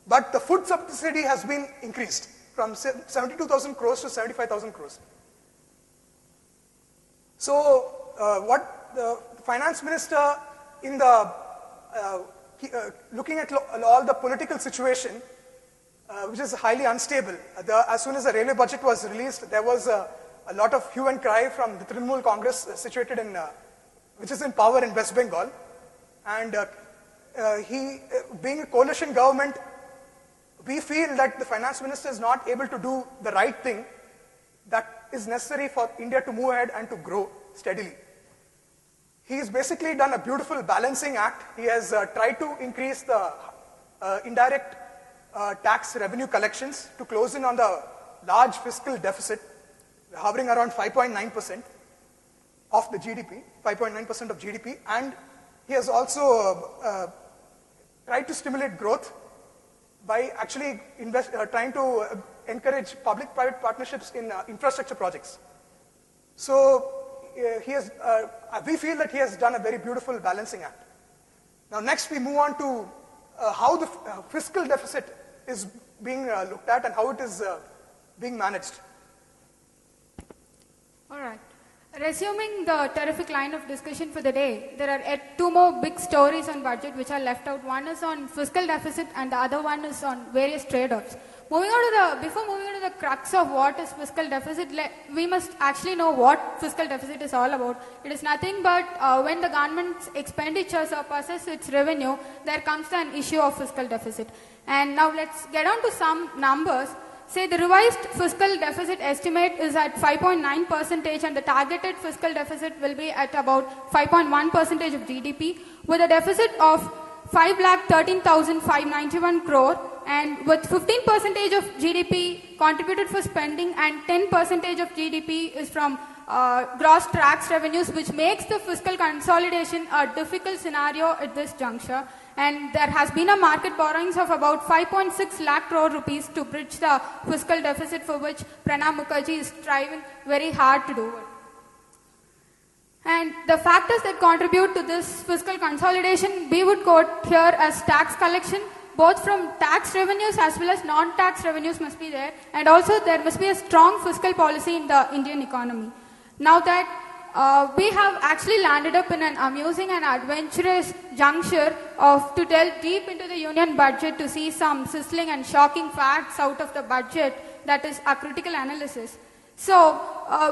But the food subsidy has been increased from 72,000 crores to 75,000 crores. So what the finance minister, in the looking at all the political situation, which is highly unstable. As soon as the railway budget was released, there was a lot of hue and cry from the Trinamool Congress, situated in, which is in power in West Bengal. And he, being a coalition government, we feel that the finance minister is not able to do the right thing that is necessary for India to move ahead and to grow steadily. He's basically done a beautiful balancing act. He has tried to increase the indirect tax revenue collections to close in on the large fiscal deficit, hovering around 5.9% of the GDP, 5.9% of GDP, and he has also tried to stimulate growth by actually trying to encourage public-private partnerships in infrastructure projects. So we feel that he has done a very beautiful balancing act. Now next we move on to how the fiscal deficit is being looked at and how it is being managed. All right. Resuming the terrific line of discussion for the day, there are yet two more big stories on budget which are left out. One is on fiscal deficit and the other one is on various trade-offs. Before moving on to the crux of what is fiscal deficit, we must actually know what fiscal deficit is all about. It is nothing but when the government's expenditure surpasses its revenue, there comes an issue of fiscal deficit. And now let's get on to some numbers. Say the revised fiscal deficit estimate is at 5.9% and the targeted fiscal deficit will be at about 5.1% of GDP, with a deficit of 5,13,591 crore, and with 15% of GDP contributed for spending and 10% of GDP is from gross tax revenues, which makes the fiscal consolidation a difficult scenario at this juncture. And there has been a market borrowings of about 5.6 lakh crore rupees to bridge the fiscal deficit, for which Pranab Mukherjee is striving very hard to do it. And the factors that contribute to this fiscal consolidation, we would quote here as tax collection, both from tax revenues as well as non-tax revenues must be there, and also there must be a strong fiscal policy in the Indian economy. Now that we have actually landed up in an amusing and adventurous juncture to delve deep into the union budget to see some sizzling and shocking facts out of the budget, that is a critical analysis. So,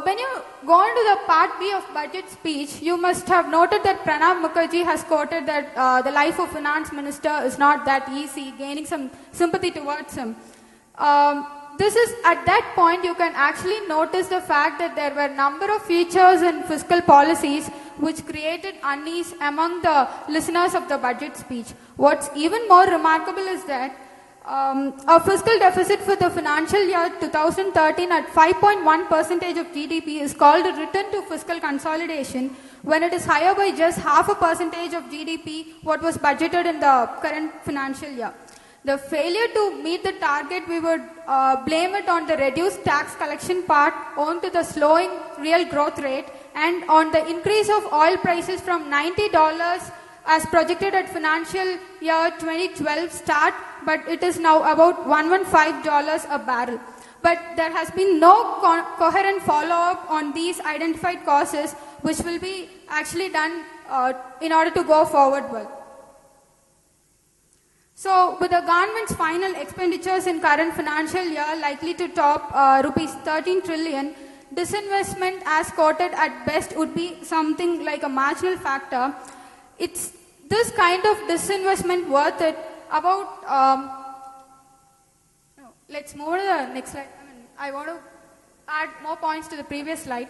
when you go into the part B of budget speech, you must have noted that Pranab Mukherjee has quoted that the life of finance minister is not that easy, gaining some sympathy towards him. This is, at that point, you can actually notice the fact that there were a number of features in fiscal policies which created unease among the listeners of the budget speech. What's even more remarkable is that a fiscal deficit for the financial year 2013 at 5.1% of GDP is called a return to fiscal consolidation when it is higher by just 0.5% of GDP what was budgeted in the current financial year. The failure to meet the target, we would blame it on the reduced tax collection part owing to the slowing real growth rate and on the increase of oil prices from $90 as projected at financial year 2012 start, but it is now about $115 a barrel. But there has been no coherent follow-up on these identified causes, which will be actually done in order to go forward well. So, with the government's final expenditures in current financial year likely to top rupees 13 trillion, disinvestment as quoted at best would be something like a marginal factor. It's this kind of disinvestment worth it? Let's move to the next slide. I want to add more points to the previous slide.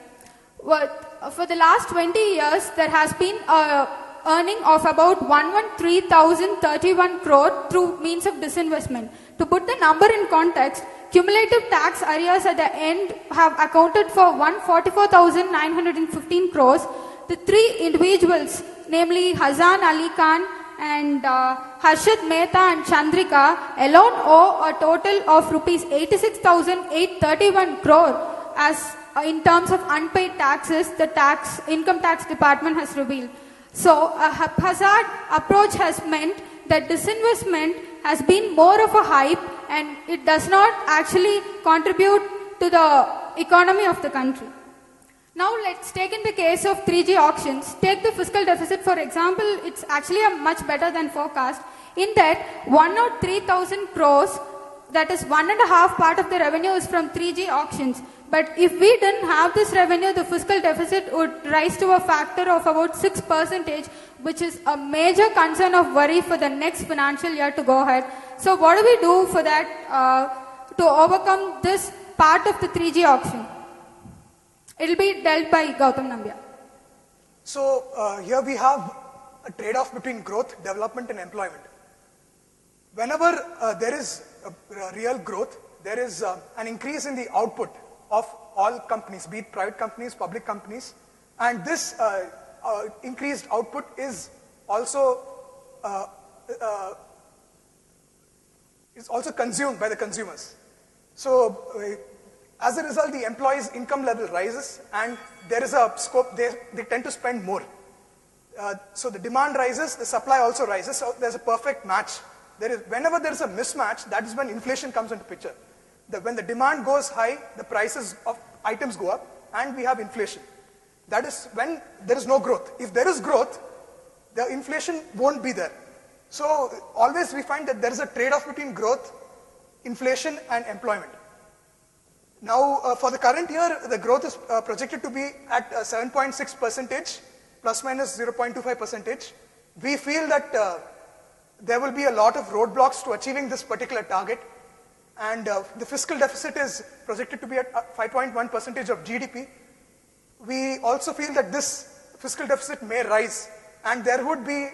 For the last 20 years, there has been a earning of about 113,031 crore through means of disinvestment. To put the number in context, cumulative tax arrears at the end have accounted for 144,915 crores. The three individuals, namely Hazan Ali Khan and Harshad Mehta and Chandrika, alone owe a total of rupees 86,831 crore as in terms of unpaid taxes the income tax department has revealed. So a haphazard approach has meant that disinvestment has been more of a hype and it does not actually contribute to the economy of the country. Now let's take in the case of 3G auctions. Take the fiscal deficit for example, it's actually a much better than forecast. In that 103,000 crores, that is 1.5 part of the revenue is from 3G auctions. But if we didn't have this revenue, the fiscal deficit would rise to a factor of about 6%, which is a major concern of worry for the next financial year to go ahead. So what do we do for that, to overcome this part of the 3G auction? It will be dealt by Gautam Nambia. So here we have a trade-off between growth, development and employment. Whenever there is real growth, there is an increase in the output of all companies, be it private companies, public companies, and this increased output is also consumed by the consumers. So as a result, the employees' income level rises and there is a scope, they tend to spend more. So the demand rises, the supply also rises, so there's a perfect match. Whenever there is a mismatch, that is when inflation comes into picture. When the demand goes high, the prices of items go up and we have inflation. That is when there is no growth. If there is growth, the inflation won't be there. So always we find that there is a trade-off between growth, inflation and employment. Now for the current year, the growth is projected to be at 7.6%, plus minus 0.25%. We feel that there will be a lot of roadblocks to achieving this particular target, and the fiscal deficit is projected to be at 5.1% of GDP. We also feel that this fiscal deficit may rise, and there would be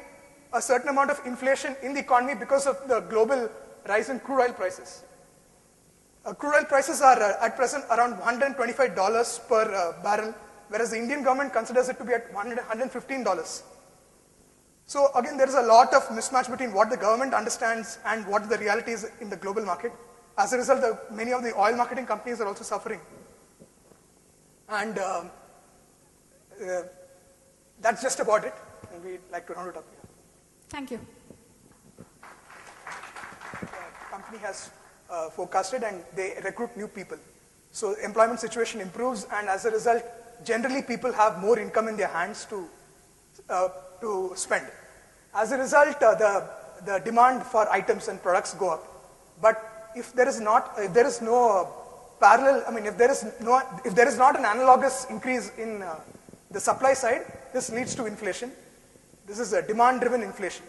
a certain amount of inflation in the economy because of the global rise in crude oil prices. Crude oil prices are at present around $125 per barrel, whereas the Indian government considers it to be at $115. So again, there is a lot of mismatch between what the government understands and what the reality is in the global market. As a result, many of the oil marketing companies are also suffering. And that's just about it. And we'd like to round it up here. Thank you. The company has forecasted and they recruit new people. So employment situation improves, and as a result, generally people have more income in their hands to spend. As a result, the demand for items and products go up. But if there is no parallel, I mean, if there is not an analogous increase in the supply side, this leads to inflation. This is a demand-driven inflation.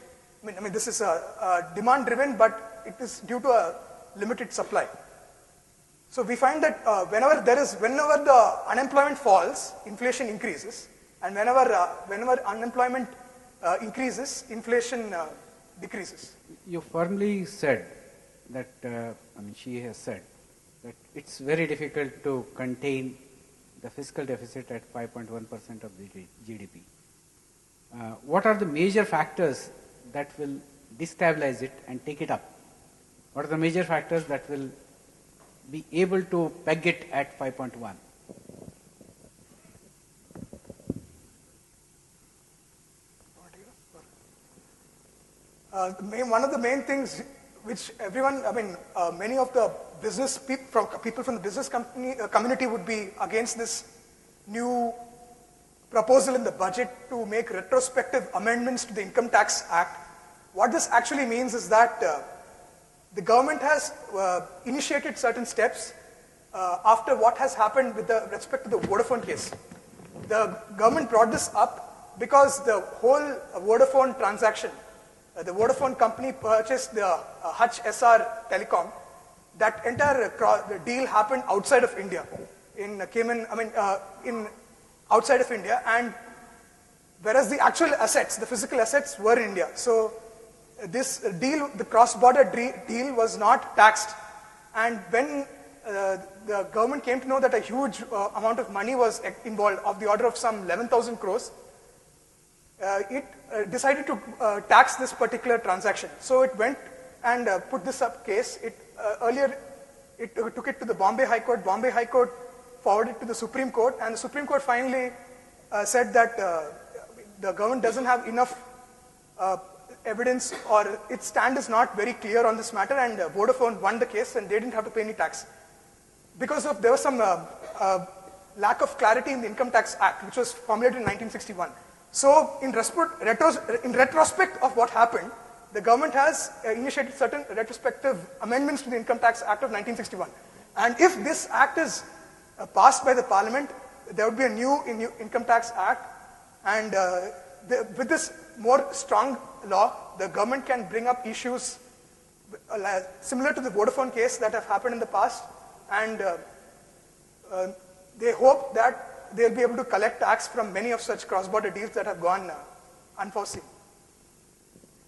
I mean, this is a demand-driven, but it is due to a limited supply. So we find that whenever the unemployment falls, inflation increases, and whenever unemployment increases, inflation decreases. You firmly said that, she has said that it's very difficult to contain the fiscal deficit at 5.1% of the GDP. What are the major factors that will destabilize it and take it up? What are the major factors that will be able to peg it at 5.1? One of the main things which everyone, many of the business people from the business community would be against this new proposal in the budget to make retrospective amendments to the Income Tax Act. What this actually means is that the government has initiated certain steps after what has happened with respect to the Vodafone case. The government brought this up because the whole Vodafone transaction, the Vodafone company purchased the Hutch SR Telecom. That entire the deal happened outside of India, outside of India, and whereas the actual assets, the physical assets, were in India. So this deal, the cross-border deal, was not taxed. And when the government came to know that a huge amount of money was involved, of the order of some 11,000 crores, it decided to tax this particular transaction. So it went and put this up case. Earlier, it took it to the Bombay High Court. Bombay High Court forwarded it to the Supreme Court, and the Supreme Court finally said that the government doesn't have enough evidence or its stand is not very clear on this matter, and Vodafone won the case and they didn't have to pay any tax. Because there was some lack of clarity in the Income Tax Act, which was formulated in 1961. So in retrospect of what happened, the government has initiated certain retrospective amendments to the Income Tax Act of 1961. And if this act is passed by the parliament, there would be a new Income Tax Act, and with this more strong law, the government can bring up issues similar to the Vodafone case that have happened in the past, and they hope that they'll be able to collect tax from many of such cross-border deals that have gone unforeseen.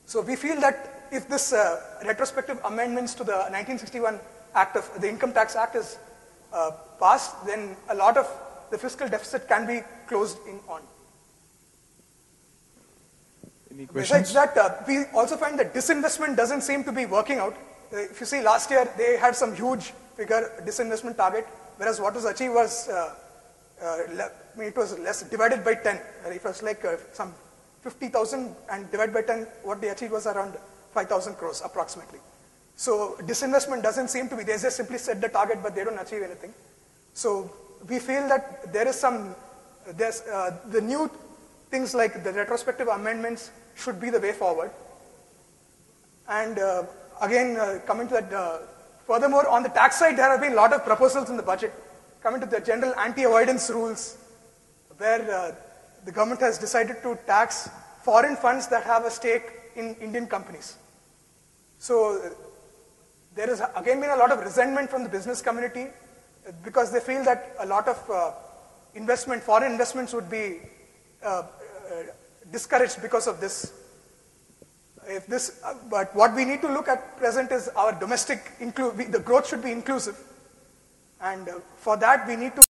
So we feel that if this retrospective amendments to the 1961 Act of the Income Tax Act is passed, then a lot of the fiscal deficit can be closed in on. Any questions? Besides that, we also find that disinvestment doesn't seem to be working out. If you see, last year they had some huge figure disinvestment target, whereas what was achieved was, it was less, divided by 10. It was like some 50,000 and divided by 10, what they achieved was around 5,000 crores approximately. So disinvestment doesn't seem to be, they just simply set the target but they don't achieve anything. So we feel that there is the new things like the retrospective amendments should be the way forward. And again, coming to that, furthermore, on the tax side, there have been a lot of proposals in the budget. Coming to the general anti-avoidance rules, where the government has decided to tax foreign funds that have a stake in Indian companies. So there has again been a lot of resentment from the business community because they feel that a lot of foreign investments would be discouraged because of this. But what we need to look at present is our domestic, the growth should be inclusive. And for that we need to